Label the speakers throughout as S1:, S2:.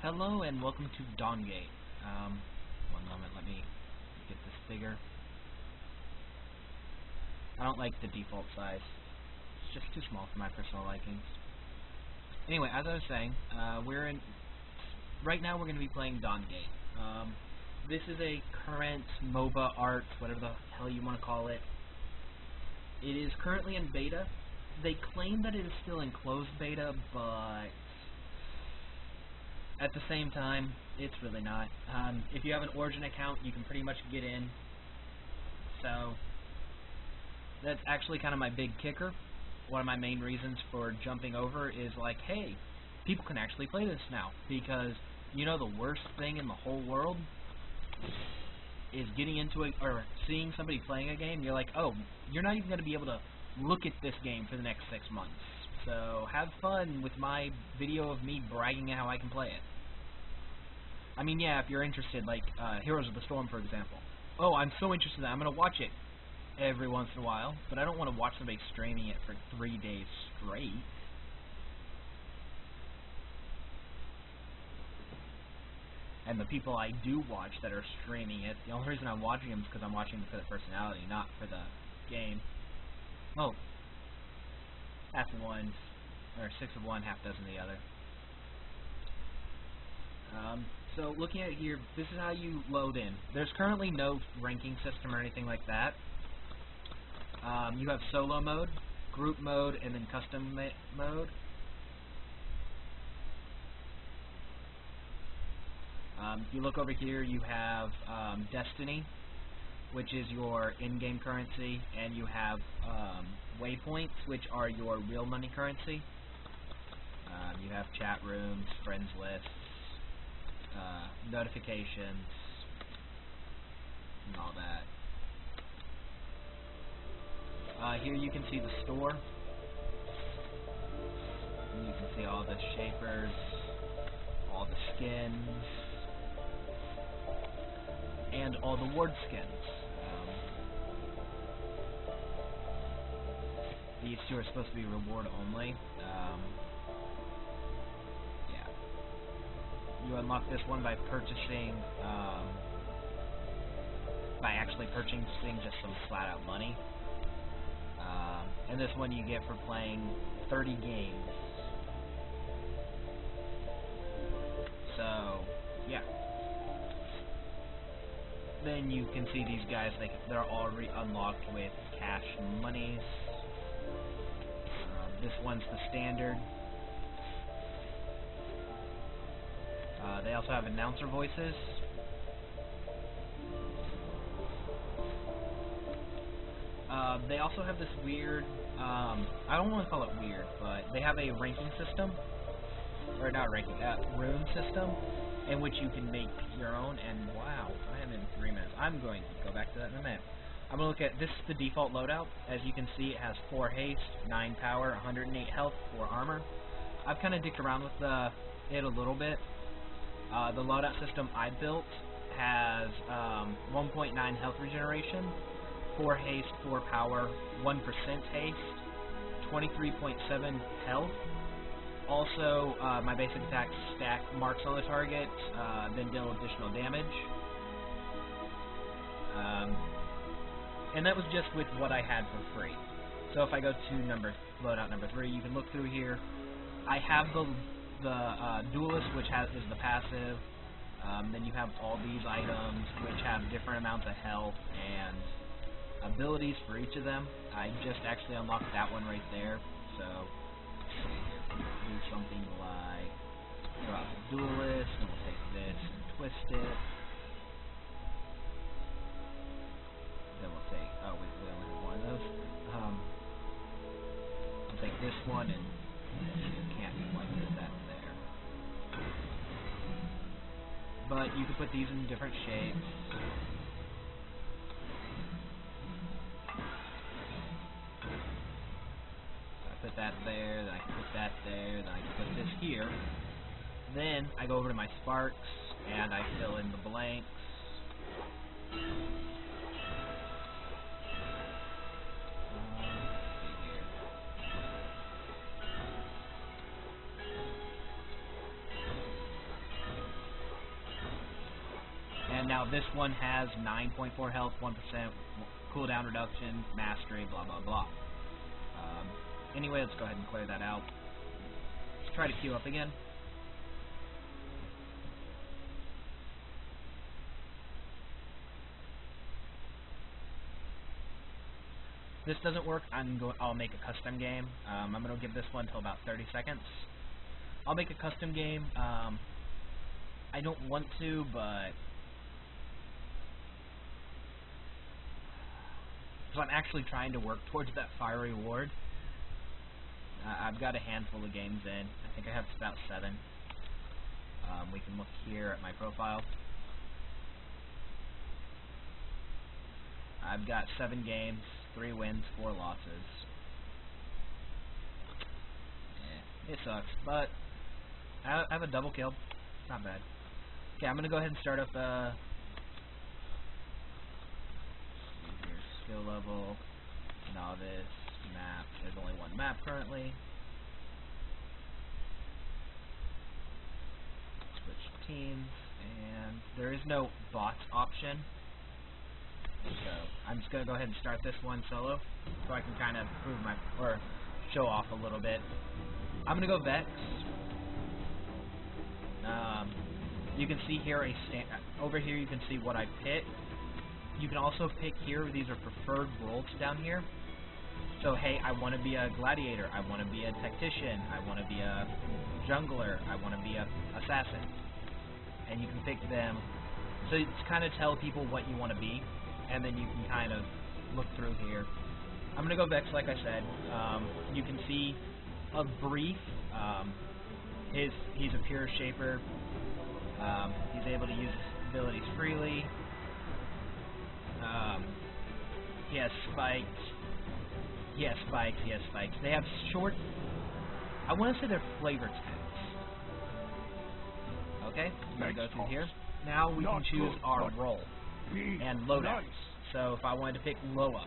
S1: Hello and welcome to DawnGate. One moment, let me get this bigger. I don't like the default size. It's just too small for my personal likings. Anyway, as I was saying, right now we're going to be playing DawnGate. This is a current MOBA art, whatever the hell you want to call it. It is currently in beta. They claim that it is still in closed beta, but at the same time, it's really not. If you have an Origin account, you can pretty much get in. So, that's actually kind of my big kicker. One of my main reasons for jumping over is like, hey, people can actually play this now. Because, you know, the worst thing in the whole world is getting into it, or seeing somebody playing a game, you're like, oh, you're not even going to be able to look at this game for the next 6 months. So have fun with my video of me bragging how I can play it. I mean, yeah, if you're interested, like Heroes of the Storm, for example. Oh, I'm so interested in that. I'm going to watch it every once in a while, but I don't want to watch somebody streaming it for 3 days straight. And the people I do watch that are streaming it, the only reason I'm watching them is because I'm watching them for the personality, not for the game. Oh. Half of one, or 6 of one, half dozen of the other. So looking at it here, this is how you load in. There's currently no ranking system or anything like that. You have solo mode, group mode, and then custom mode. If you look over here, you have Destiny, which is your in-game currency, and you have waypoints, which are your real money currency. You have chat rooms, friends lists, notifications, and all that. Here you can see the store. And you can see all the shapers, all the skins, and all the ward skins. These two are supposed to be reward only. Yeah. You unlock this one by purchasing, by actually purchasing just some flat out money. And this one you get for playing 30 games. So, yeah. Then you can see these guys, they're already unlocked with cash monies. This one's the standard. They also have announcer voices. They also have this weird, I don't want to call it weird, but they have a ranking system, or not ranking, rune system, in which you can make your own, and wow, I am in 3 minutes. I'm going to go back to that in a minute. I'm going to look at, this is the default loadout. As you can see, it has 4 haste, 9 power, 108 health, 4 armor. I've kind of dicked around with it a little bit. The loadout system I built has 1.9 health regeneration, 4 haste, 4 power, 1% haste, 23.7 health. Also, my basic attack stack marks on the target, then deal additional damage. And that was just with what I had for free. So if I go to loadout number 3, you can look through here. I have the duelist, which is the passive. Then you have all these items, which have different amounts of health and abilities for each of them. I just actually unlocked that one right there. So do something like draw the duelist, and we'll take this and twist it. Then we'll take, oh wait, we only have one of those. I'll take this one and can't quite put that there. But you can put these in different shapes. So I put that there, then I can put that there, then I can put this here. Then I go over to my sparks and I fill in the blanks. Now this one has 9.4 health, 1% cooldown reduction, mastery, blah blah blah. Anyway, let's go ahead and clear that out. Let's try to queue up again. If this doesn't work, I'll make a custom game. I'm going to give this one till about 30 seconds. I'll make a custom game. I don't want to, but so I'm actually trying to work towards that fire reward. I've got a handful of games in. I think I have about 7. We can look here at my profile. I've got 7 games, 3 wins, 4 losses. It sucks, but I have a double kill. Not bad. Okay, I'm gonna go ahead and start up skill level, novice, map. There's only 1 map currently. Switch teams, and there is no bots option. So I'm just gonna go ahead and start this one solo, so I can kind of prove or show off a little bit. I'm gonna go Vex. You can see here over here. You can see what I picked. You can also pick here. These are preferred roles down here. So hey, I want to be a gladiator. I want to be a tactician. I want to be a jungler. I want to be a assassin. And you can pick them. So it's kind of tell people what you want to be, and then you can kind of look through here. I'm gonna go Vex, like I said. You can see a brief. He's a pure shaper. He's able to use his abilities freely. He has spikes. He has spikes. They have short. I want to say they're flavor text. Okay, I'm gonna go through here. Now we can choose our role and loadout. So if I wanted to pick Loa,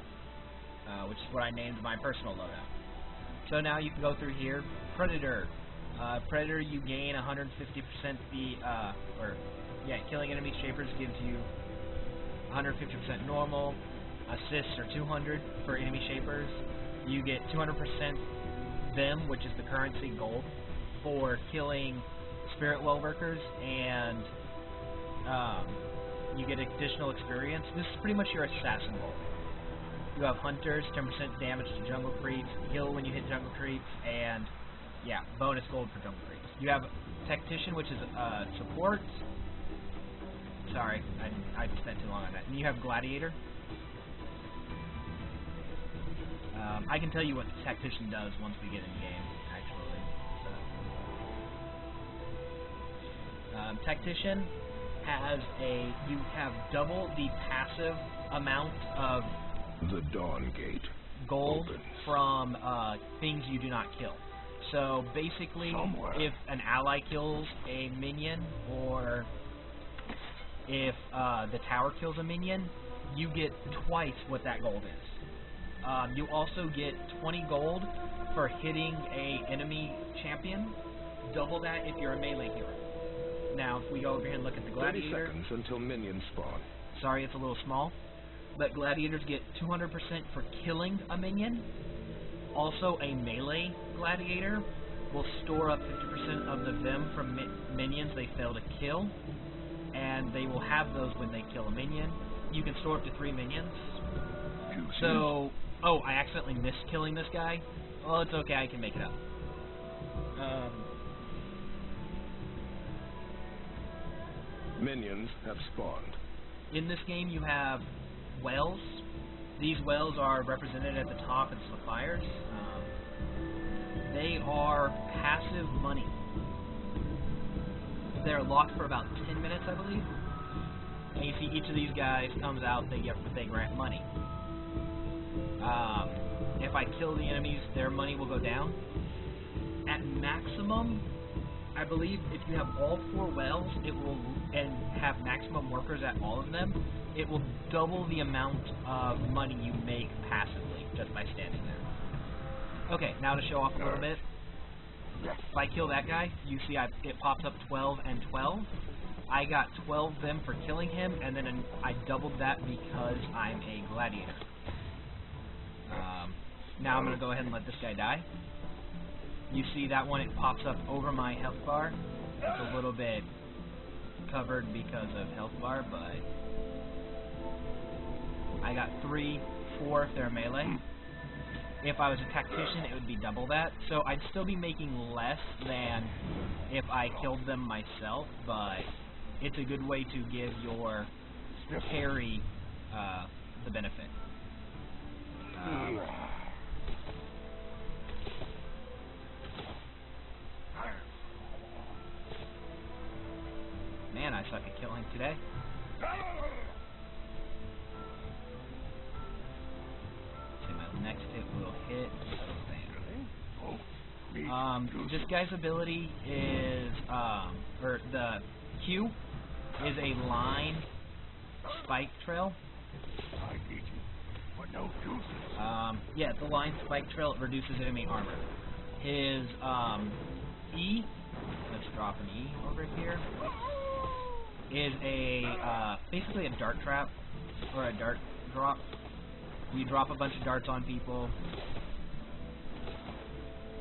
S1: which is what I named my personal loadout. So now you can go through here. Predator. Predator, you gain 150% killing enemy shapers gives you 150% normal. Assists are 200 for enemy shapers. You get 200% them, which is the currency gold, for killing spirit well workers, and you get additional experience. This is pretty much your assassin role. You have hunters, 10% damage to jungle creeps, heal when you hit jungle creeps, and yeah, bonus gold for jungle creeps. You have tactician, which is support. Sorry, I spent too long on that. And you have gladiator. I can tell you what the tactician does once we get in the game, actually. So. Tactician has you have double the passive amount of
S2: the DawnGate
S1: gold
S2: opens
S1: from things you do not kill. So basically, if an ally kills a minion, or if the tower kills a minion, you get twice what that gold is. You also get 20 gold for hitting a enemy champion. Double that if you're a melee hero. Now, if we go over here and look at the gladiator,
S2: 30 seconds until minions spawn.
S1: Sorry, it's a little small, but gladiators get 200% for killing a minion. Also, a melee gladiator will store up 50% of the vim from minions they fail to kill, and they will have those when they kill a minion. You can store up to 3 minions. So, oh, I accidentally missed killing this guy. Well, it's okay, I can make it up.
S2: Minions have spawned.
S1: In this game, you have whales. These whales are represented at the top as the fires. They are passive money. They're locked for about 10 minutes, I believe. And you see each of these guys comes out, they grant money. If I kill the enemies, their money will go down. At maximum, I believe if you have all 4 whales, it will, and have maximum workers at all of them, it will double the amount of money you make passively just by standing there. Okay, now to show off a little bit. If I kill that guy, you see it pops up 12 and 12. I got 12 of them for killing him, and then I doubled that because I'm a gladiator. Now I'm going to go ahead and let this guy die. You see that one, it pops up over my health bar. It's a little bit covered because of health bar, but I got 3, 4 if they're melee. If I was a tactician, it would be double that. So I'd still be making less than if I killed them myself, but it's a good way to give your carry the benefit. Man, I suck at killing today. See, my next hit will hit. This guy's ability is, or the Q is a line spike trail. Yeah, the line spike trail reduces enemy armor. His E, let's drop an E over here, is a basically a dart trap or a dart drop. You drop a bunch of darts on people.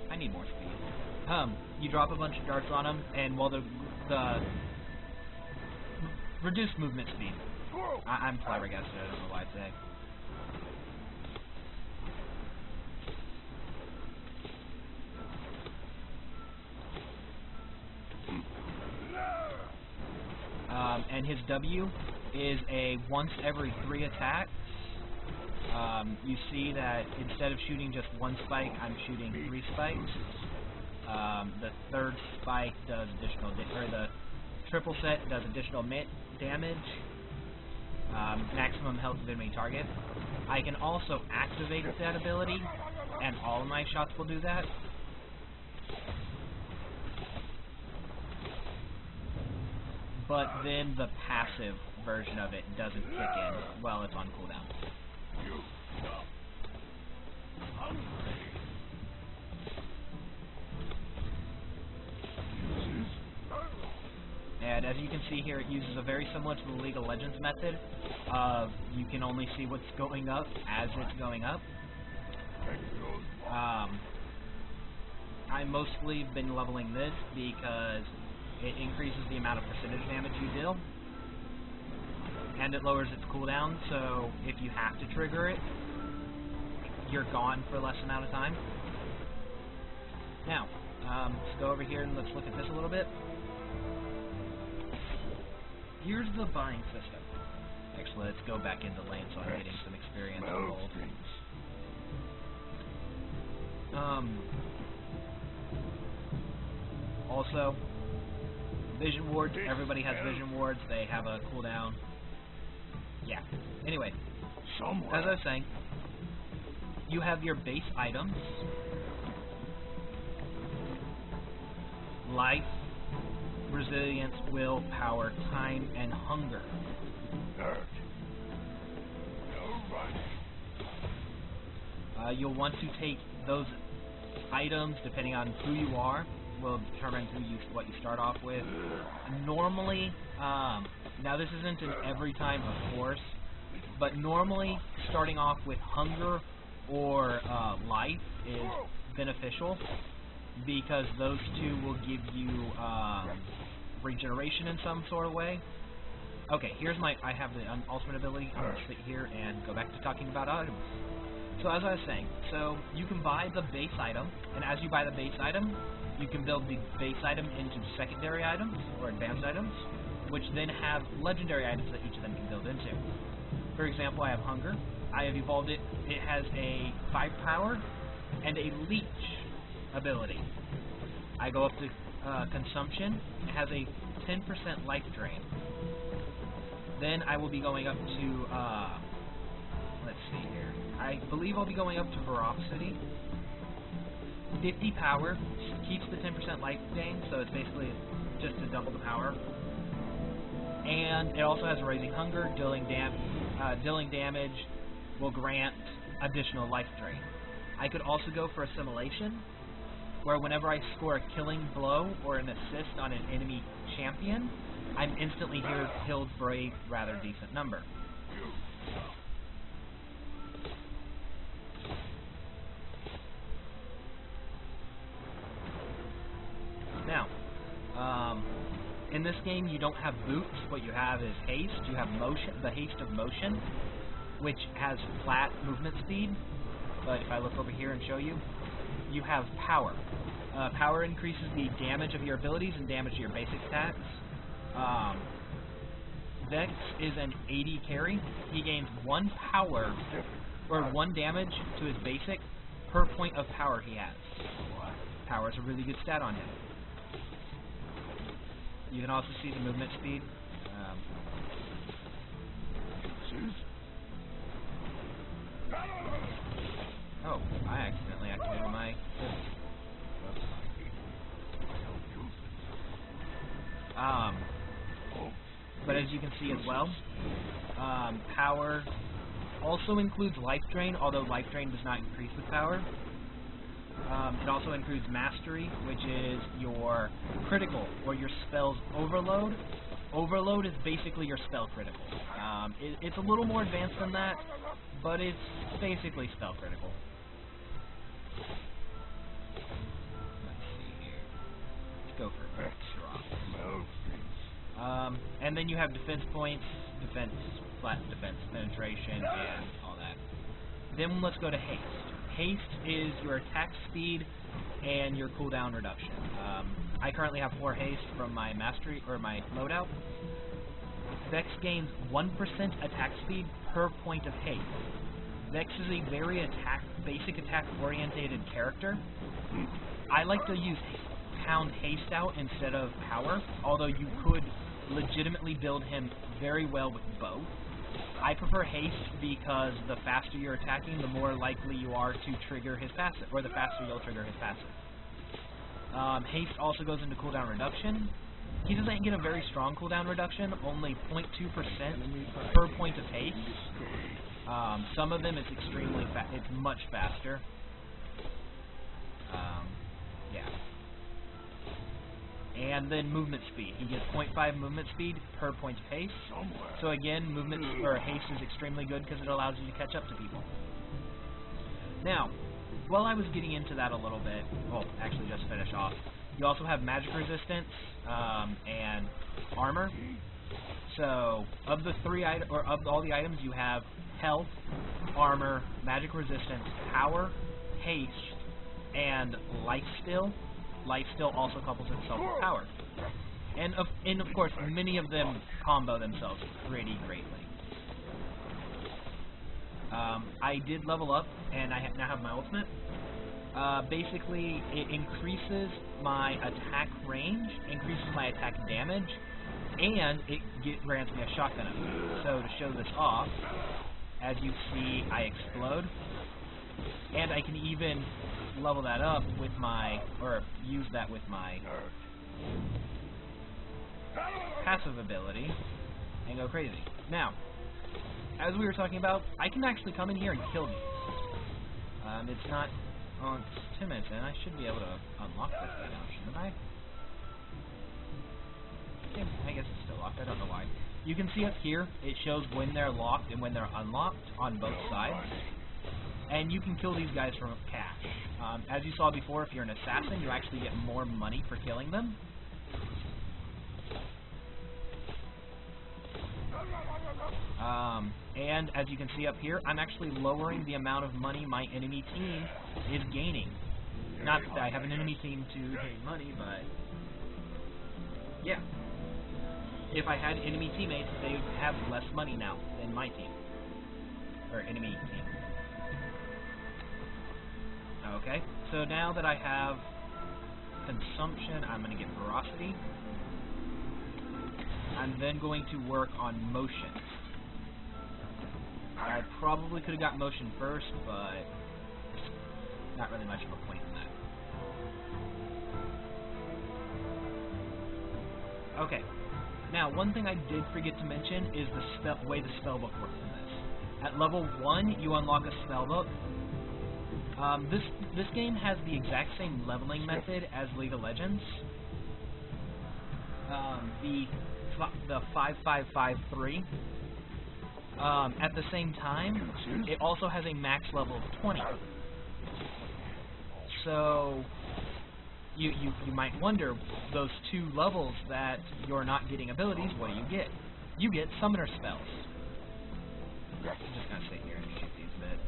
S1: I need more speed. You drop a bunch of darts on them, and while the reduced movement speed. I'm flabbergasted. I don't know why I'd say. And his W is a once every 3 attacks. You see that instead of shooting just 1 spike, I'm shooting 3 spikes. The third spike does additional, or the triple set does additional damage. Maximum health of enemy target. I can also activate that ability, and all of my shots will do that. But then the passive version of it doesn't kick in while it's on cooldown. And as you can see here, it uses a very similar to the League of Legends method of you can only see what's going up as it's going up. I mostly been leveling this because it increases the amount of percentage damage you deal, and it lowers its cooldown, so if you have to trigger it, you're gone for less amount of time. Now, let's go over here and let's look at this a little bit. Here's the buying system. Actually, let's go back into lane so I'm getting some experience and gold. Also, vision wards. Everybody has vision wards. They have a cooldown. Yeah. Anyway, as I was saying, you have your base items. Life, resilience, will, power, time, and hunger. You'll want to take those items, depending on who you are, will determine what you start off with. Normally, now this isn't an every time, of course, but normally starting off with hunger or life is beneficial, because those two will give you regeneration in some sort of way. Okay, here's I have the ultimate ability. I'm going to sit here and go back to talking about items. So as I was saying, so you can buy the base item, and as you buy the base item, you can build the base item into secondary items, or advanced items, which then have legendary items that each of them can build into. For example, I have Hunger. I have evolved it. It has a 5 power and a leech ability. I go up to Consumption. It has a 10% life drain. Then I will be going up to, let's see here. I believe I'll be going up to Ferocity. 50 power, keeps the 10% life gain, so it's basically just to double the power. And it also has Raising Hunger, dealing damage will grant additional life drain. I could also go for Assimilation, where whenever I score a killing blow or an assist on an enemy champion, I'm instantly healed for a rather decent number. Now, in this game you don't have boots. What you have is haste. You have motion, the haste of motion, which has flat movement speed. But if I look over here and show you, you have power. Power increases the damage of your abilities and damage to your basic attacks. Vex is an 80 carry. He gains 1 power, or 1 damage to his basic per point of power he has. Power is a really good stat on him. You can also see the movement speed. Oh, I accidentally activated my... But as you can see as well, power also includes life drain, although life drain does not increase with power. It also includes mastery, which is your critical, or your spell's overload. Overload is basically your spell critical. It's a little more advanced than that, but it's basically spell critical. Let's see here. Let's go for a drop. And then you have defense points, defense, flat defense, penetration, and all that. Then let's go to haste. Haste is your attack speed and your cooldown reduction. I currently have 4 haste from my mastery, or my loadout. Vex gains 1% attack speed per point of haste. Vex is a very basic attack-orientated character. I like to use pound haste out instead of power, although you could legitimately build him very well with both. I prefer haste because the faster you're attacking, the more likely you are to trigger his passive, or the faster you'll trigger his passive. Haste also goes into cooldown reduction. He doesn't get a very strong cooldown reduction, only 0.2% per point of haste. Some of them it's extremely it's much faster. Yeah. And then movement speed. He gets 0.5 movement speed per point of haste. So again, movement or haste is extremely good because it allows you to catch up to people. Now, while I was getting into that a little bit, well, actually just finish off, you also have magic resistance and armor. So of the of all the items, you have health, armor, magic resistance, power, haste, and lifesteal. Lifesteal also couples itself with power. And of course, many of them combo themselves pretty greatly. I did level up, and I now have my ultimate. Basically, it increases my attack range, increases my attack damage, and it grants me a shotgun ability. So to show this off, as you see, I explode, and I can even level that up with my, or use that with my passive ability, and go crazy. Now, as we were talking about, I can actually come in here and kill these. It's not on timid, and I should be able to unlock this right now, shouldn't I? I guess it's still locked, I don't know why. You can see up here, it shows when they're locked and when they're unlocked on both sides. And you can kill these guys for cash. As you saw before, if you're an assassin, you actually get more money for killing them. And as you can see up here, I'm actually lowering the amount of money my enemy team is gaining. Not that I have an enemy team to gain money, but yeah. If I had enemy teammates, they would have less money now than my team. Or enemy team. Okay, so now that I have consumption, I'm going to get ferocity. I'm then going to work on motion. I probably could have got motion first, but not really much of a point in that. Okay, now one thing I did forget to mention is the way the spellbook works in this. At level 1, you unlock a spellbook. This game has the exact same leveling method as League of Legends. The the 5553. At the same time, it also has a max level of 20. So you might wonder, those 2 levels that you're not getting abilities, what do you get? You get summoner spells. I'm just gonna sit here and shoot these a bit.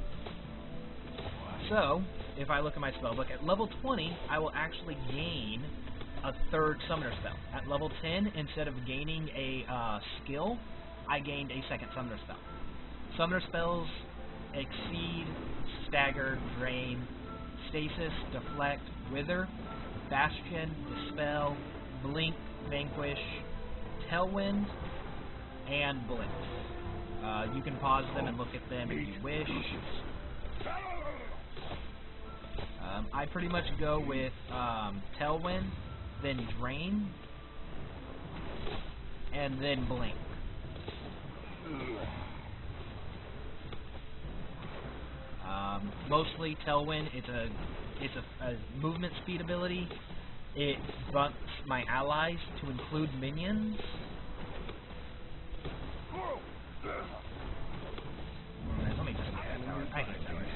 S1: So, if I look at my spellbook, at level 20, I will actually gain a 3rd summoner spell. At level 10, instead of gaining a skill, I gained a 2nd summoner spell. Summoner spells exceed, stagger, drain, stasis, deflect, wither, bastion, dispel, blink, vanquish, tailwind, and blink. You can pause them and look at them if you wish. I pretty much go with tailwind, then drain, and then blink. Mostly tailwind. It's a movement speed ability. It bumps my allies to include minions. Let me just get that tower. I hate towers.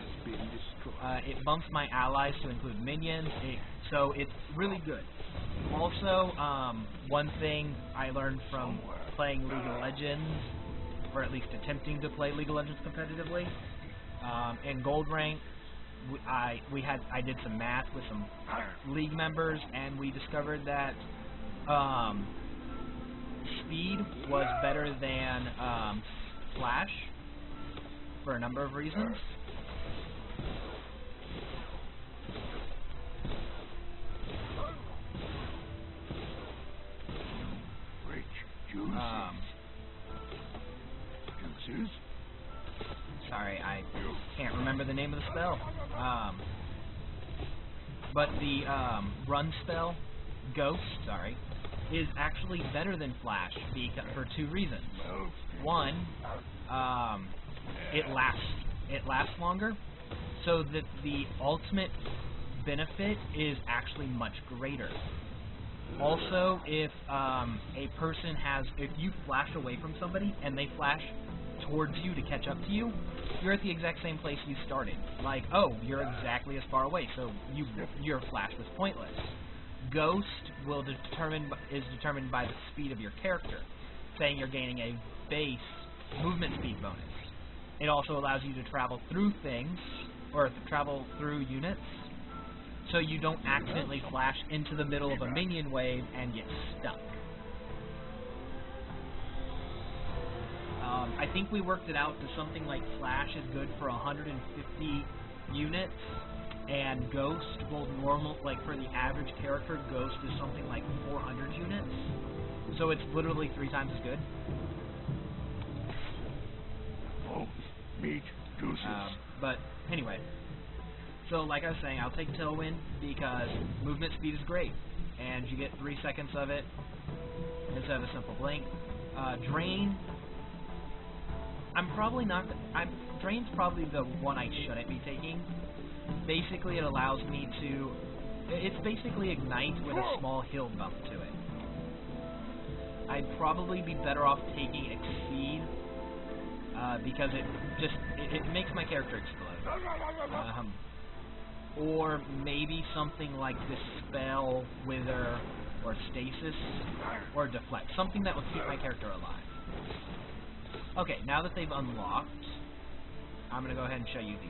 S1: It bumps my allies to include minions, so it's really good. Also, one thing I learned from playing League of Legends, or at least attempting to play League of Legends competitively, in Gold Rank, I did some math with some League members, and we discovered that speed was better than Flash for a number of reasons.
S2: Juices?
S1: Sorry, I can't remember the name of the spell. But the run spell, Ghost, is actually better than Flash for 2 reasons. One, it lasts longer, so that the ultimate benefit is actually much greater. Also, if if you flash away from somebody and they flash towards you to catch up to you, you're at the exact same place you started. Like, oh, you're exactly as far away, so your flash was pointless. Ghost is determined by the speed of your character, saying you're gaining a base movement speed bonus. It also allows you to travel through things, or travel through units, so you don't accidentally flash into the middle of a minion wave and get stuck. I think we worked it out to something like Flash is good for 150 units, and Ghost will for the average character, Ghost is something like 400 units. So it's literally 3 times as good.
S2: Oh, meat, juices.
S1: But anyway, so like I was saying, I'll take Tailwind because movement speed is great, and you get 3 seconds of it instead of a simple blink. Drain. Drain's probably the one I shouldn't be taking. Basically, it allows me to... It's basically Ignite with a small heal bump to it. I'd probably be better off taking Exceed, because it makes my character explode. Or maybe something like Dispel, Wither, or Stasis, or Deflect. Something that will keep my character alive. Okay, now that they've unlocked, I'm going to go ahead and show you these.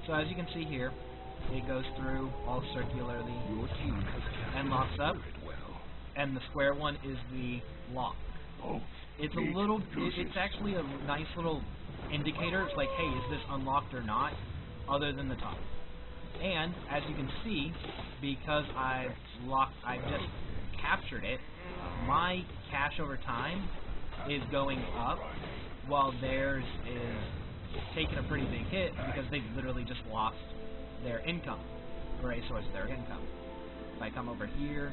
S1: So as you can see here, it goes through all circularly and locks up, and the square one is the lock. It's it's actually a nice little indicator. It's like, hey, is this unlocked or not, other than the top. And as you can see, because I've just captured it, my cash over time is going up, while theirs is taking a pretty big hit because they've literally just lost their income, or a source of their income. If I come over here,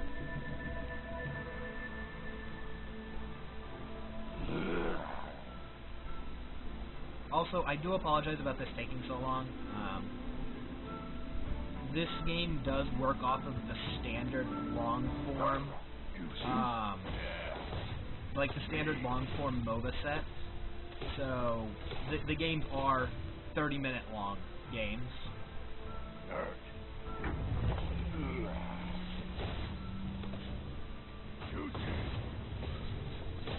S1: Also, I do apologize about this taking so long. This game does work off of the standard long form, like the standard long form MOBA set. So the games are 30-minute long games.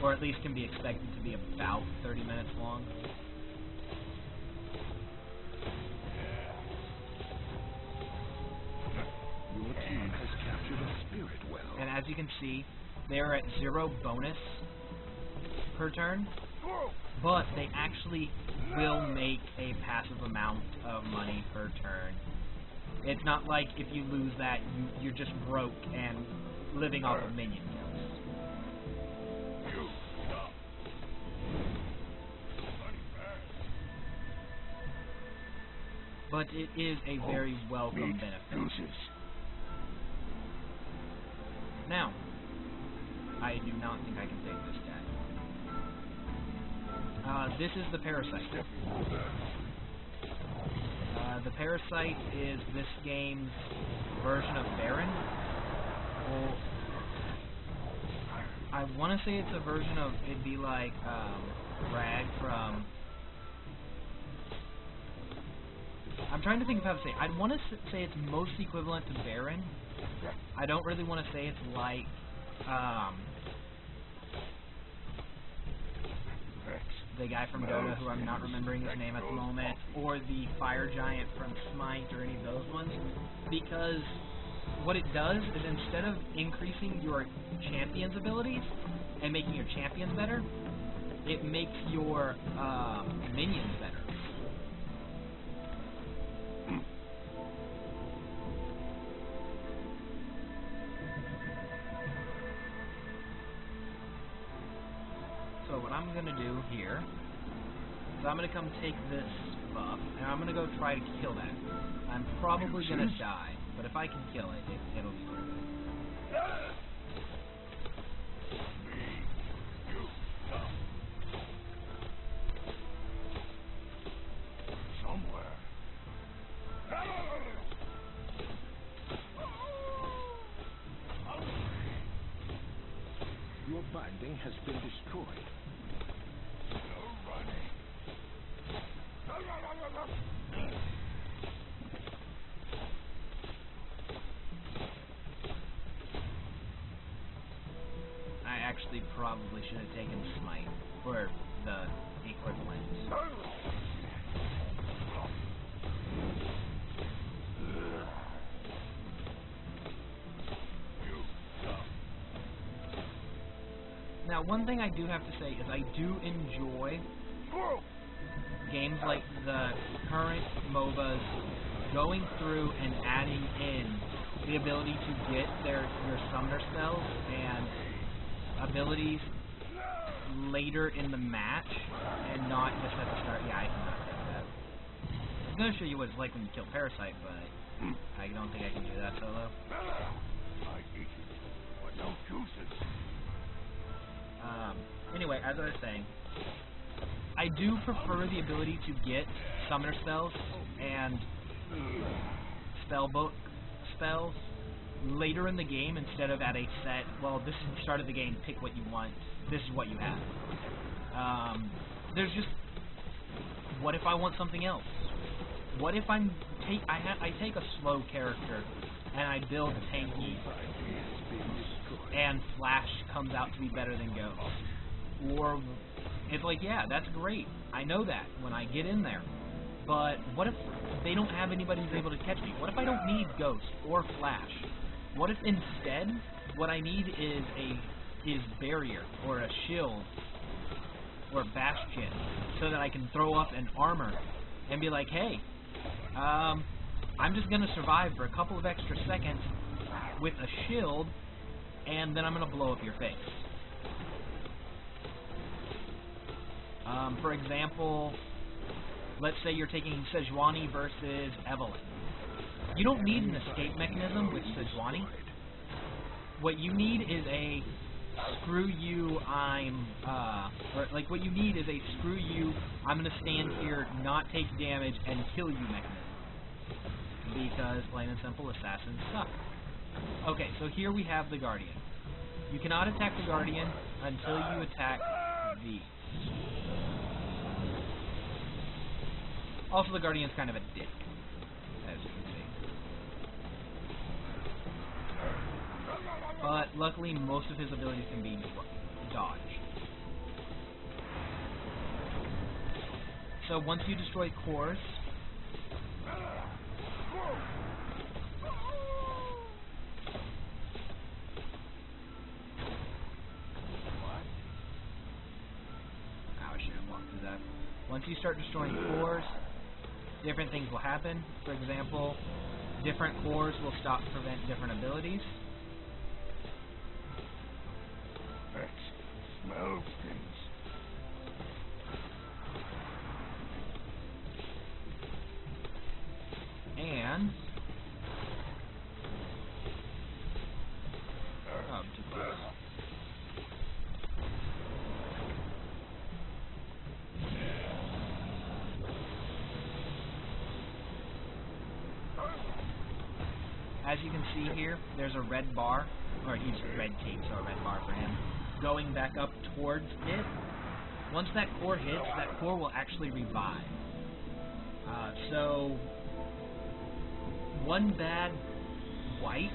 S1: Or at least can be expected to be about 30 minutes long.
S2: Your team has captured a spirit well.
S1: And as you can see, they are at 0 bonus per turn, but they actually will make a passive amount of money per turn. It's not like if you lose that, you're just broke and living off of minion kills. But it is a very welcome benefit. Now, I do not think I can take this guy. This is the Parasite. The Parasite is this game's version of Baron. Well, I want to say it's a version of, it'd be like Rag from... I'm trying to think of how to say it. I'd want to say it's most equivalent to Baron. I don't really want to say it's like, the guy from Dota, who I'm not remembering his name at the moment, or the Fire Giant from Smite, or any of those ones, because what it does is instead of increasing your champion's abilities and making your champions better, it makes your minions better. So what I'm going to do here is I'm going to come take this buff, and I'm going to go try to kill that. I'm probably going to die, but if I can kill it, it'll be worth it.
S2: Somewhere.
S3: Your binding has been destroyed.
S1: I actually probably should have taken Smite, or the equivalent. Now, one thing I do have to say is I do enjoy games like the current MOBAs going through and adding in the ability to get your summoner spells and abilities later in the match and not just at the start. Yeah, I cannot do that. I was going to show you what it's like when you kill Parasite, but I don't think I can do that solo.
S2: I eat it, but no juices.
S1: Anyway, as I was saying, I do prefer the ability to get summoner spells and spellbook spells later in the game instead of at a set, well, this is the start of the game, pick what you want, this is what you have. There's just, what if I want something else? What if I take a slow character and I build tanky and Flash comes out to be better than Ghost? Or it's like, yeah, that's great, I know that when I get in there, but what if they don't have anybody who's able to catch me? What if I don't need Ghost or Flash? What if instead what I need is barrier or a shield or bastion so that I can throw up an armor and be like, hey, I'm just going to survive for a couple of extra seconds with a shield, and then I'm going to blow up your face. For example, let's say you're taking Sejuani versus Evelyn. You don't need an escape mechanism with Sejuani. What you need is a screw you, or like what you need is a screw you, I'm gonna stand here, not take damage, and kill you mechanism. Because, plain and simple, assassins suck. Okay, so here we have the Guardian. You cannot attack the Guardian until you attack these. Also, the Guardian's kind of a dick, as you can see. But luckily, most of his abilities can be dodged. So once you destroy cores, once you start destroying cores, different things will happen. For example, different cores will stop prevent different abilities.
S2: Smells things.
S1: And oh, too close. As you can see here, there's a red bar, or he's red tape, so a red bar for him, going back up towards it. Once that core hits, that core will actually revive. So, one bad white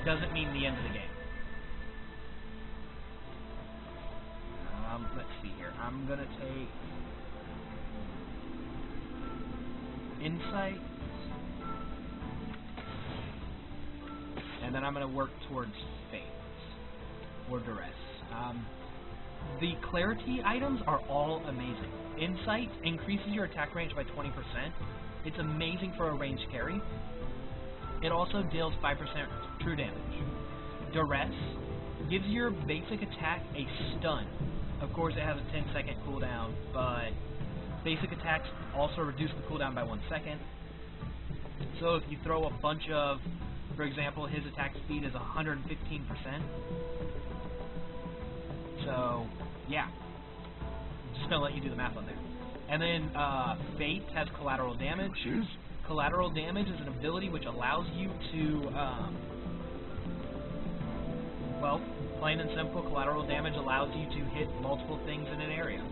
S1: doesn't mean the end of the game. Let's see here. I'm going to take Insight. And then I'm going to work towards Faith or Duress. The Clarity items are all amazing. Insight increases your attack range by 20%. It's amazing for a ranged carry. It also deals 5% true damage. Duress gives your basic attack a stun. Of course, it has a 10-second cooldown, but basic attacks also reduce the cooldown by 1 second. So if you throw a bunch of, for example, his attack speed is 115%. So, yeah. I'm just going to let you do the math on there. And then, Fate has collateral damage. Collateral damage is an ability which allows you to, well, plain and simple, collateral damage allows you to hit multiple things in an area.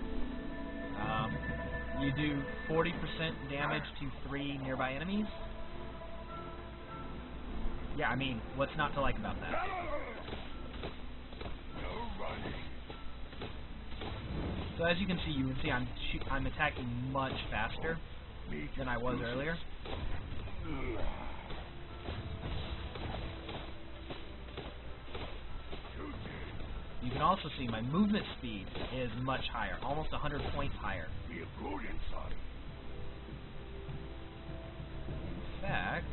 S1: You do 40% damage to 3 nearby enemies. Yeah, I mean, what's not to like about that? So as you can see I'm attacking much faster than I was earlier. You can also see my movement speed is much higher, almost 100 points higher. In fact,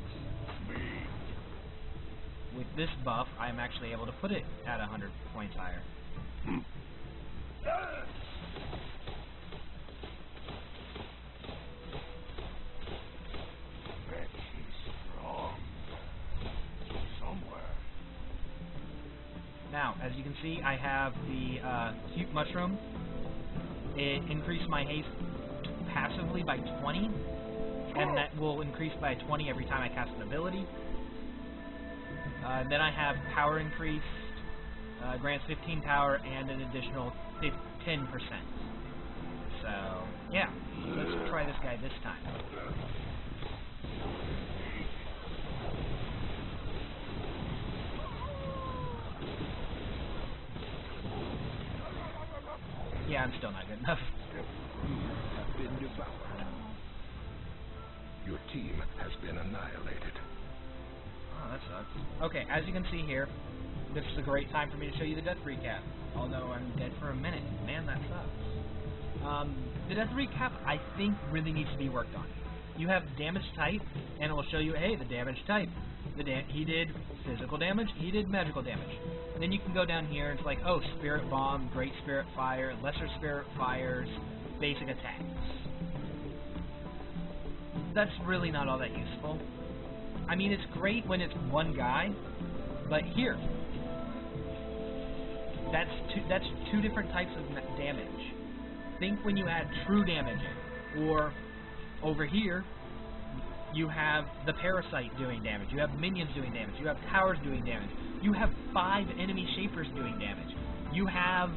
S1: with this buff, I'm actually able to put it at 100 points higher. Now, as you can see, I have the cute mushroom. It increased my haste passively by 20, and that will increase by 20 every time I cast an ability. Then I have power increase, grants 15 power and an additional 10%. So, yeah, let's try this guy this time. Yeah, I'm still not good enough.
S3: You have been devoured. Your team has been annihilated.
S1: Oh, that sucks. Okay, as you can see here, this is a great time for me to show you the death recap. Although I'm dead for a minute. Man, that sucks. The death recap, I think, really needs to be worked on. You have damage type, and it will show you, hey, the damage type. He did physical damage, he did magical damage. Then you can go down here, and it's like, oh, Spirit Bomb, Great Spirit Fire, Lesser Spirit Fires, basic attacks. That's really not all that useful. I mean, it's great when it's one guy, but here, that's two different types of damage. Think when you add true damage, or over here you have the parasite doing damage, you have minions doing damage, you have towers doing damage, you have 5 enemy shapers doing damage, you have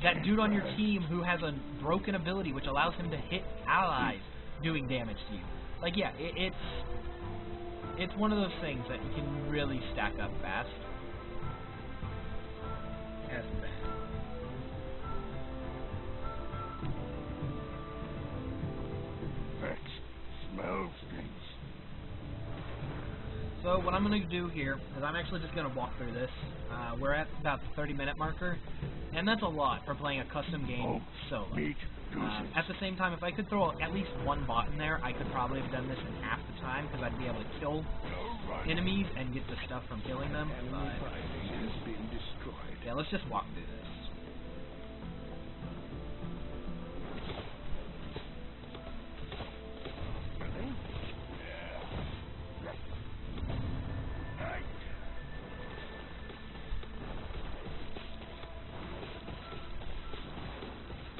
S1: that dude on your team who has a broken ability which allows him to hit allies doing damage to you. Like, yeah, it's one of those things that you can really stack up fast. As
S2: Rex, smells things.
S1: So what I'm going to do here is I'm actually just going to walk through this. We're at about the 30-minute marker, and that's a lot for playing a custom game solo. At the same time, if I could throw at least one bot in there, I could probably have done this in half the time, because I'd be able to kill enemies and get the stuff from killing them. But yeah, let's just walk through this.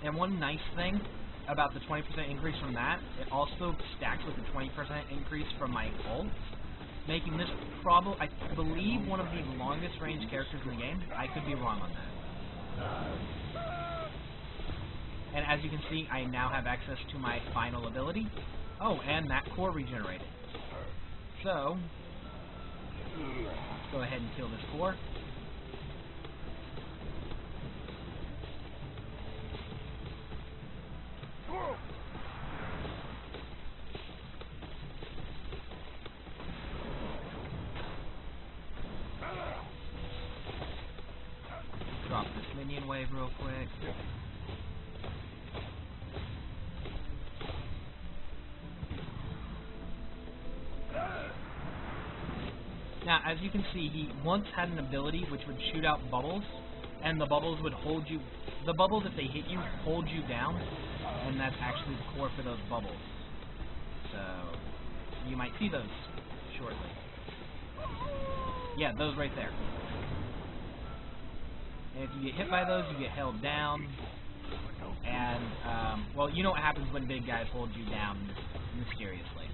S1: And one nice thing about the 20% increase from that, it also stacks with the 20% increase from my ult, making this probably, I believe, one of the longest range characters in the game. I could be wrong on that. And as you can see, I now have access to my final ability. Oh, and that core regenerated. So, let's go ahead and kill this core. Drop this minion wave real quick. Now, as you can see, he once had an ability which would shoot out bubbles, and the bubbles would hold you. The bubbles, if they hit you, hold you down, and that's actually the core for those bubbles. So, you might see those shortly. Yeah, those right there. And if you get hit by those, you get held down. And, well, you know what happens when big guys hold you down mysteriously.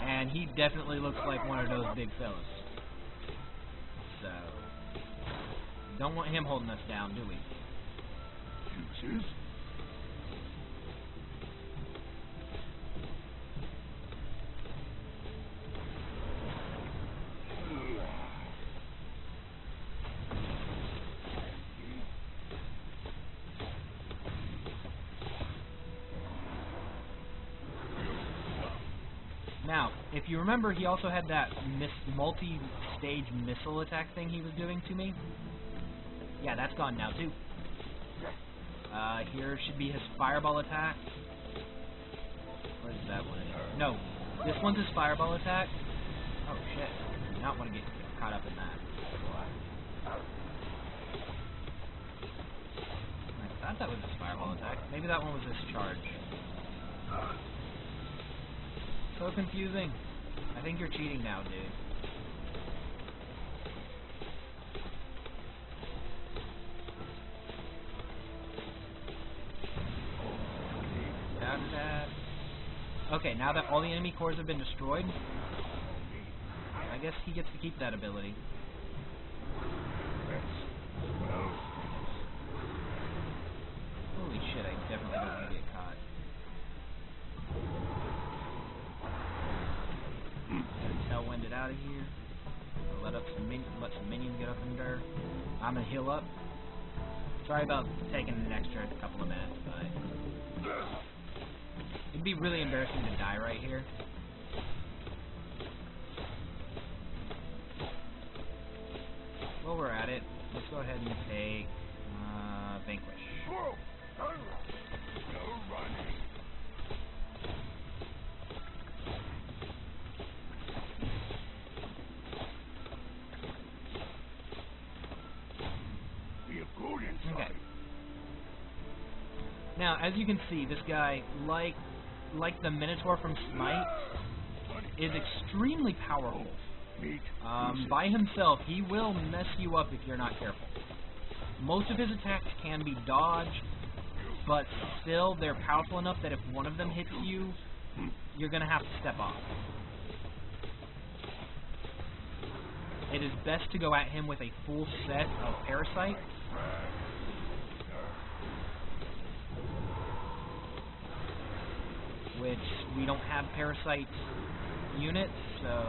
S1: And he definitely looks like one of those big fellas. So, don't want him holding us down, do we?
S2: Juices?
S1: Now, if you remember, he also had that multi-stage missile attack thing he was doing to me. Yeah, that's gone now, too. Here should be his fireball attack. Where's that one? No, this one's his fireball attack. Oh, shit. I do not want to get caught up in that. I thought that was his fireball attack. Maybe that one was his charge. So confusing. I think you're cheating now, dude. Okay, now that all the enemy cores have been destroyed, I guess he gets to keep that ability. Holy shit, I definitely don't want to get caught. Tailwind it out of here. Let some minions get up in there. I'm gonna heal up. Sorry about taking an extra couple of minutes, but it'd be really embarrassing to die right here. While we're at it, let's go ahead and take Vanquish. Okay. Now, as you can see, this guy, like the Minotaur from Smite, is extremely powerful. By himself, he will mess you up if you're not careful. Most of his attacks can be dodged, but still, they're powerful enough that if one of them hits you, you're going to have to step off. It is best to go at him with a full set of Parasite. Which we don't have Parasite units, so...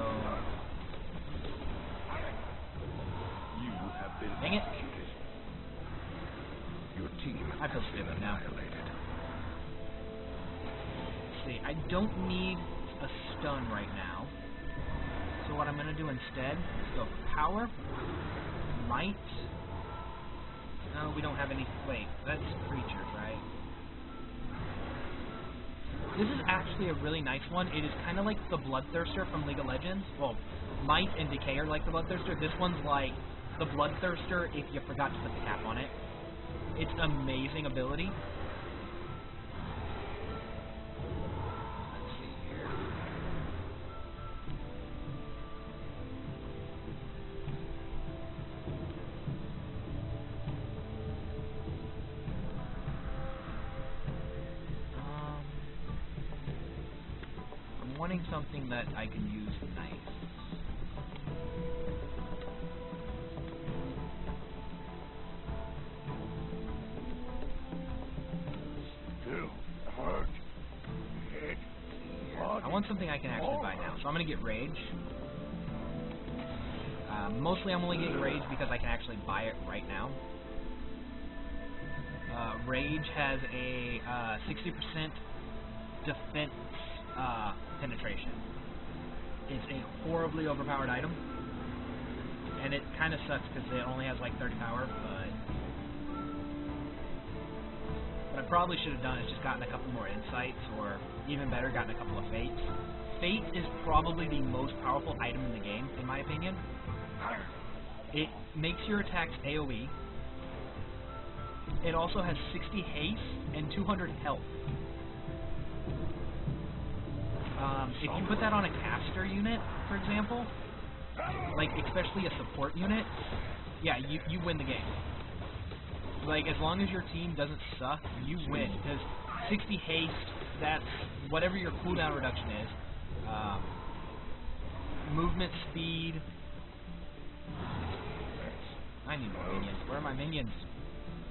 S3: You have been
S1: Dang it.
S3: executed. Your team
S1: I feel stupid now. See, I don't need a stun right now. So what I'm going to do instead is go for power, might. No, we don't have any. Wait, that's creatures, right? This is actually a really nice one. It is kind of like the Bloodthirster from League of Legends. Well, Might and Decay are like the Bloodthirster. This one's like the Bloodthirster if you forgot to put the cap on it. It's an amazing ability. Let's see here. I'm wanting something that I can use nice. I want something I can actually buy now, so I'm going to get Rage. Mostly I'm only getting Rage because I can actually buy it right now. Rage has a 60% defense penetration. It's a horribly overpowered item, and it kind of sucks because it only has like 30 power, but what I probably should have done is just gotten a couple more insights, or even better, gotten a couple of fates. Fate is probably the most powerful item in the game, in my opinion. It makes your attacks AoE. It also has 60 haste and 200 health. If you put that on a caster unit, for example, like especially a support unit, yeah, you win the game. Like, as long as your team doesn't suck, you win. Because 60 haste, that's whatever your cooldown reduction is. Movement speed. I need more minions. Where are my minions?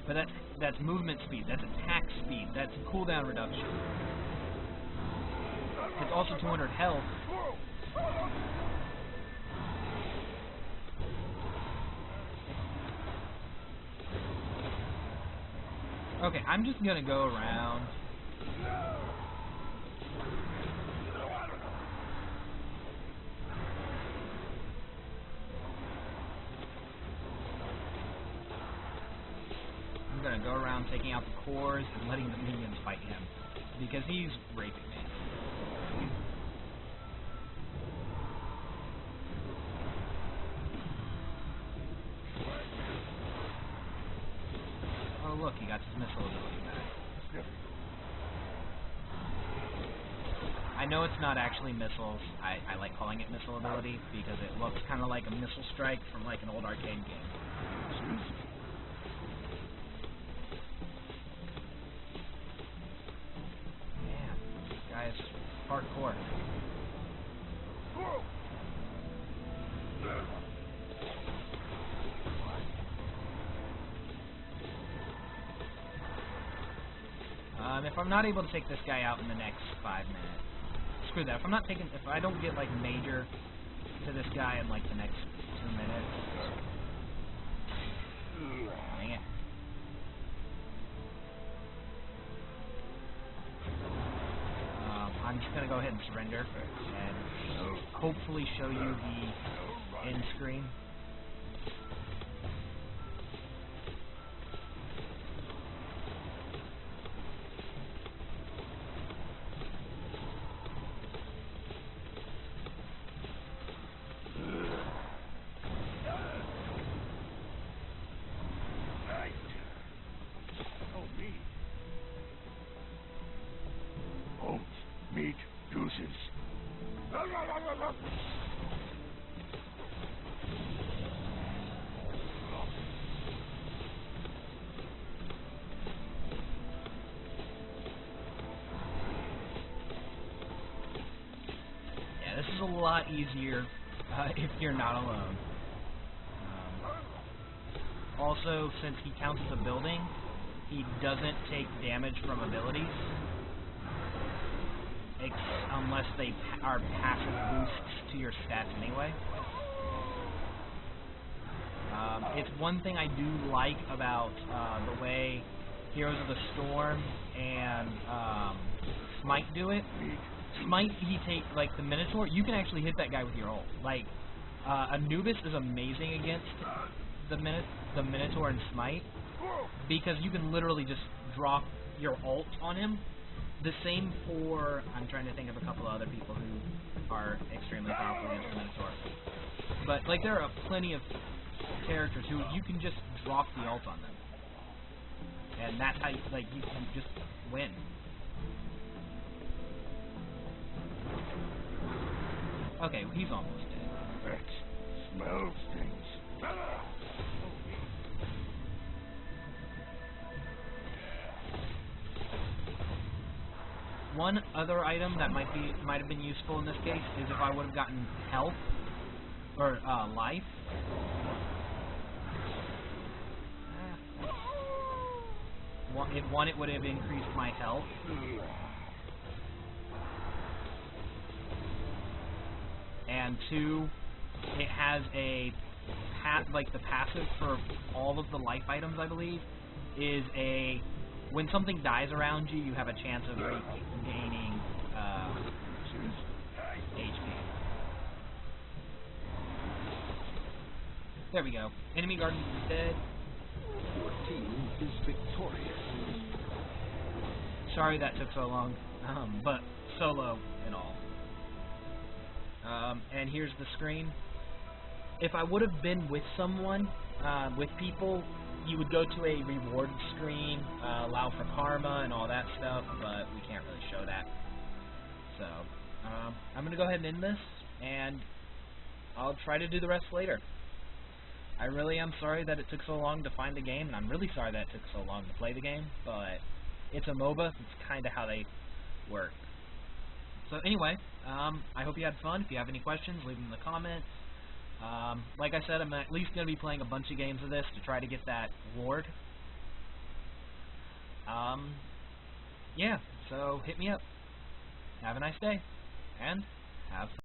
S1: But that's movement speed. That's attack speed. That's cooldown reduction. It's also 200 health. Okay, I'm just gonna go around. I'm gonna go around taking out the cores and letting the minions fight him, because he's raping me. Oh look, he got his missile ability back. I know it's not actually missiles. I like calling it missile ability because it looks kind of like a missile strike from like an old arcade game. Man, this guy is hardcore. If I'm not able to take this guy out in the next 5 minutes, screw that. If I don't get like major to this guy in like the next 2 minutes, dang it. I'm just gonna go ahead and surrender and hopefully show you the end screen.
S2: Meat juices.
S1: lot easier if you're not alone. Also, since he counts as a building, he doesn't take damage from abilities, unless they are passive boosts to your stats anyway. It's one thing I do like about the way Heroes of the Storm and Smite do it. Smite, he takes, like, the Minotaur, you can actually hit that guy with your ult. Like, Anubis is amazing against the Minotaur and Smite, because you can literally just drop your ult on him. The same for, I'm trying to think of a couple of other people who are extremely powerful against the Minotaur. But, like, there are plenty of characters who you can just drop the ult on them. And that's how, like, you can just win. Okay, he's almost dead.
S2: That smells things.
S1: One other item that might have been useful in this case is if I would have gotten health or life. One, it would have increased my health. And two, it has a like the passive for all of the life items, I believe, is when something dies around you, you have a chance of regaining HP. There we go. Enemy Guardian is dead.
S3: Your team is victorious.
S1: Sorry that took so long, but solo and all. And here's the screen. If I would have been with someone, with people, you would go to a reward screen, allow for karma and all that stuff, but we can't really show that. So, I'm going to go ahead and end this, and I'll try to do the rest later. I really am sorry that it took so long to find the game, and I'm really sorry that it took so long to play the game, but it's a MOBA. It's kind of how they work. So anyway, I hope you had fun. If you have any questions, leave them in the comments. Like I said, I'm at least going to be playing a bunch of games of this to try to get that reward. Yeah, so hit me up. Have a nice day, and have fun.